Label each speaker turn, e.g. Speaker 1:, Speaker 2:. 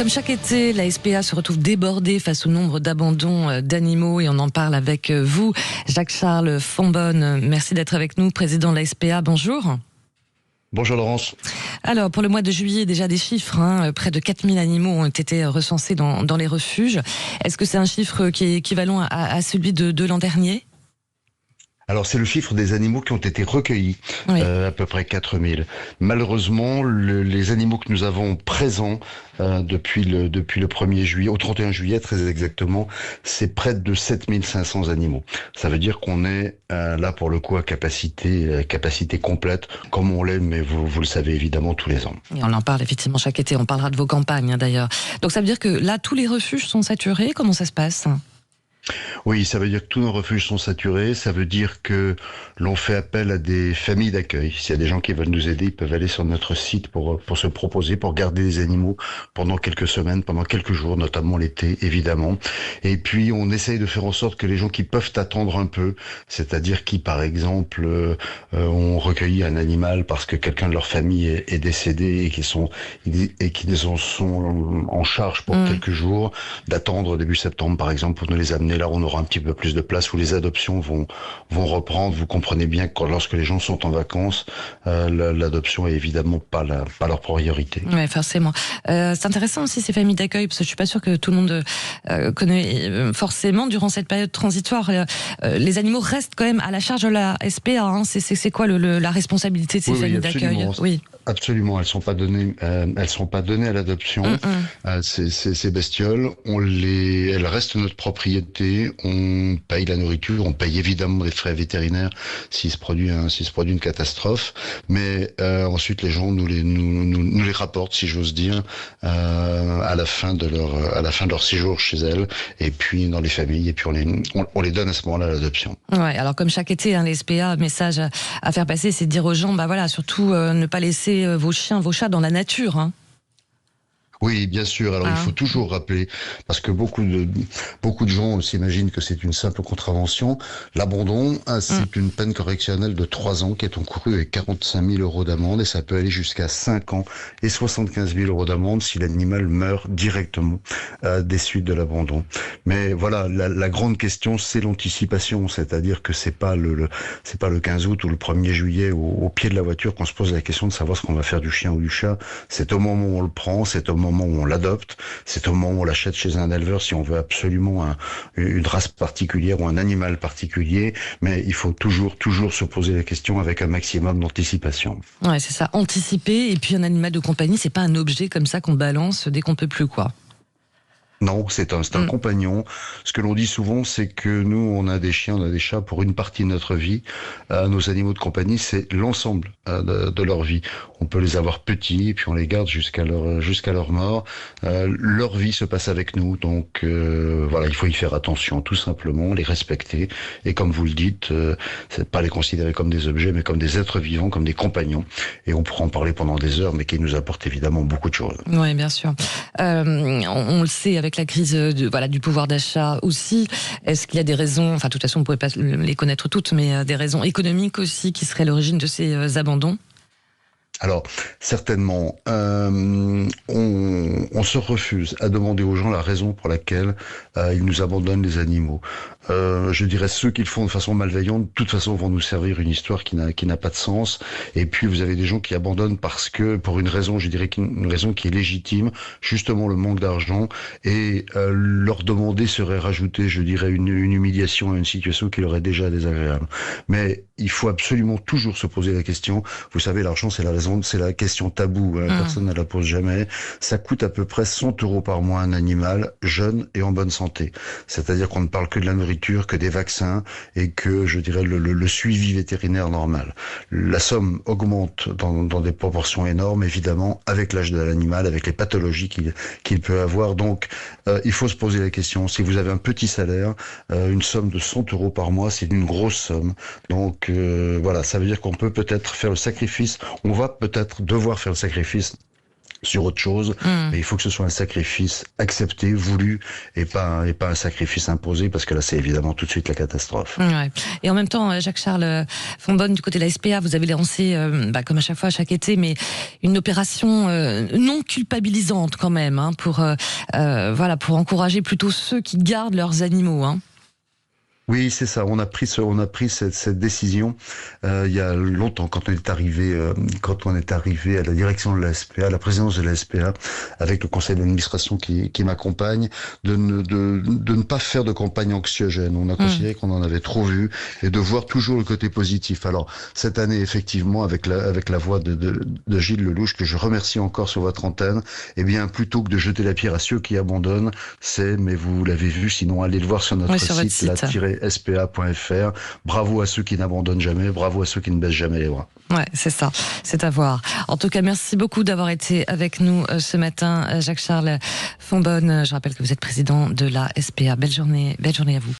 Speaker 1: Comme chaque été, la SPA se retrouve débordée face au nombre d'abandons d'animaux et on en parle avec vous, Jacques-Charles Fonbonne. Merci d'être avec nous, président de la SPA. Bonjour.
Speaker 2: Bonjour Laurence.
Speaker 1: Alors pour le mois de juillet, déjà des chiffres, près de 4000 animaux ont été recensés dans les refuges. Est-ce que c'est un chiffre qui est équivalent à celui de l'an dernier ?
Speaker 2: Alors c'est le chiffre des animaux qui ont été recueillis,
Speaker 1: Oui.
Speaker 2: À peu près 4000. Malheureusement, les animaux que nous avons présents depuis le 1er juillet, au 31 juillet très exactement, c'est près de 7500 animaux. Ça veut dire qu'on est là pour le coup à capacité complète, comme on l'est, mais vous le savez évidemment tous les ans.
Speaker 1: Et on en parle effectivement chaque été, on parlera de vos campagnes d'ailleurs. Donc ça veut dire que là, tous les refuges sont saturés, comment ça se passe ?
Speaker 2: Oui, ça veut dire que tous nos refuges sont saturés, ça veut dire que l'on fait appel à des familles d'accueil. S'il y a des gens qui veulent nous aider, ils peuvent aller sur notre site pour se proposer, pour garder les animaux pendant quelques semaines, pendant quelques jours, notamment l'été, évidemment. Et puis, on essaye de faire en sorte que les gens qui peuvent attendre un peu, c'est-à-dire qui, par exemple, ont recueilli un animal parce que quelqu'un de leur famille est décédé et qu'ils en sont en charge pour quelques jours, d'attendre début septembre, par exemple, pour nous les amener. Là, on aura un petit peu plus de place où les adoptions vont reprendre. Vous comprenez bien que lorsque les gens sont en vacances, l'adoption est évidemment pas leur priorité.
Speaker 1: Oui, forcément. C'est intéressant aussi ces familles d'accueil, parce que je suis pas sûre que tout le monde connaît forcément durant cette période transitoire. Les animaux restent quand même à la charge de la SPA. C'est quoi la responsabilité de ces familles d'accueil ? Oui.
Speaker 2: Absolument, elles sont pas données à l'adoption. Ces bestioles, elles restent notre propriété. On paye la nourriture, on paye évidemment les frais vétérinaires s'il se produit une catastrophe. Mais ensuite, les gens nous les rapportent, si j'ose dire, à la fin de leur séjour chez elles, et puis dans les familles, et puis on les donne à ce moment-là à l'adoption.
Speaker 1: Ouais, alors comme chaque été, les SPA, message à faire passer, c'est de dire aux gens, surtout ne pas laisser vos chiens, vos chats dans la nature.
Speaker 2: Oui, bien sûr. Alors, il faut toujours rappeler, parce que beaucoup de gens s'imaginent que c'est une simple contravention. L'abandon, c'est une peine correctionnelle de 3 ans qui est encourue avec 45 000 euros d'amende, et ça peut aller jusqu'à 5 ans et 75 000 euros d'amende si l'animal meurt directement des suites de l'abandon. Mais voilà, la grande question, c'est l'anticipation, c'est-à-dire que c'est pas le 15 août ou le 1er juillet au pied de la voiture qu'on se pose la question de savoir ce qu'on va faire du chien ou du chat. C'est au moment où on le prend, c'est au moment où on l'adopte, c'est au moment où on l'achète chez un éleveur si on veut absolument une race particulière ou un animal particulier, mais il faut toujours se poser la question avec un maximum d'anticipation.
Speaker 1: Ouais, c'est ça, anticiper, et puis un animal de compagnie, c'est pas un objet comme ça qu'on balance dès qu'on peut plus, quoi.
Speaker 2: Non, c'est un compagnon. Ce que l'on dit souvent, c'est que nous, on a des chiens, on a des chats pour une partie de notre vie. Nos animaux de compagnie, c'est l'ensemble de leur vie. On peut les avoir petits, et puis on les garde jusqu'à leur mort. Leur vie se passe avec nous, donc voilà, il faut y faire attention, tout simplement, les respecter. Et comme vous le dites, c'est pas les considérer comme des objets, mais comme des êtres vivants, comme des compagnons. Et on pourra en parler pendant des heures, mais qui nous apportent évidemment beaucoup de choses.
Speaker 1: Oui, bien sûr. On le sait avec la crise du pouvoir d'achat aussi. Est-ce qu'il y a des raisons, de toute façon on ne pourrait pas les connaître toutes, mais des raisons économiques aussi qui seraient l'origine de ces abandons ?
Speaker 2: Alors, certainement, on se refuse à demander aux gens la raison pour laquelle ils nous abandonnent les animaux. Je dirais ceux qui le font de façon malveillante, de toute façon, vont nous servir une histoire qui n'a pas de sens. Et puis, vous avez des gens qui abandonnent parce que, pour une raison, je dirais une raison qui est légitime, justement le manque d'argent, et leur demander serait rajouter, je dirais, une humiliation à une situation qui leur est déjà désagréable. Mais il faut absolument toujours se poser la question. Vous savez, l'argent, c'est la question taboue. Personne ne la pose jamais. Ça coûte à peu près 100 euros par mois un animal jeune et en bonne santé. C'est-à-dire qu'on ne parle que de la nourriture, que des vaccins et que, je dirais, le suivi vétérinaire normal. La somme augmente dans des proportions énormes, évidemment, avec l'âge de l'animal, avec les pathologies qu'il peut avoir. Donc, il faut se poser la question. Si vous avez un petit salaire, une somme de 100 euros par mois, c'est une grosse somme. Donc, voilà, ça veut dire qu'on peut peut-être faire le sacrifice. On va peut-être devoir faire le sacrifice sur autre chose, mais il faut que ce soit un sacrifice accepté, voulu, et pas un sacrifice imposé, parce que là, c'est évidemment tout de suite la catastrophe.
Speaker 1: Ouais. Et en même temps, Jacques-Charles Fonbonne, du côté de la SPA, vous avez lancé, comme à chaque fois, chaque été, mais une opération non culpabilisante quand même, hein, pour encourager plutôt ceux qui gardent leurs animaux. Hein.
Speaker 2: Oui, c'est ça. On a pris cette décision il y a longtemps, quand on est arrivé à la direction de la SPA, à la présidence de la SPA, avec le conseil d'administration qui m'accompagne, de ne pas faire de campagne anxiogène. On a considéré qu'on en avait trop vu, et de voir toujours le côté positif. Alors cette année, effectivement, avec la voix de Gilles Lelouch, que je remercie encore sur votre antenne, eh bien, plutôt que de jeter la pierre à ceux qui abandonnent, mais vous l'avez vu, sinon allez le voir sur notre site. spa.fr. Bravo à ceux qui n'abandonnent jamais, bravo à ceux qui ne baissent jamais les bras.
Speaker 1: Ouais, c'est ça, c'est à voir. En tout cas, merci beaucoup d'avoir été avec nous ce matin, Jacques-Charles Fonbonne. Je rappelle que vous êtes président de la SPA. Belle journée à vous.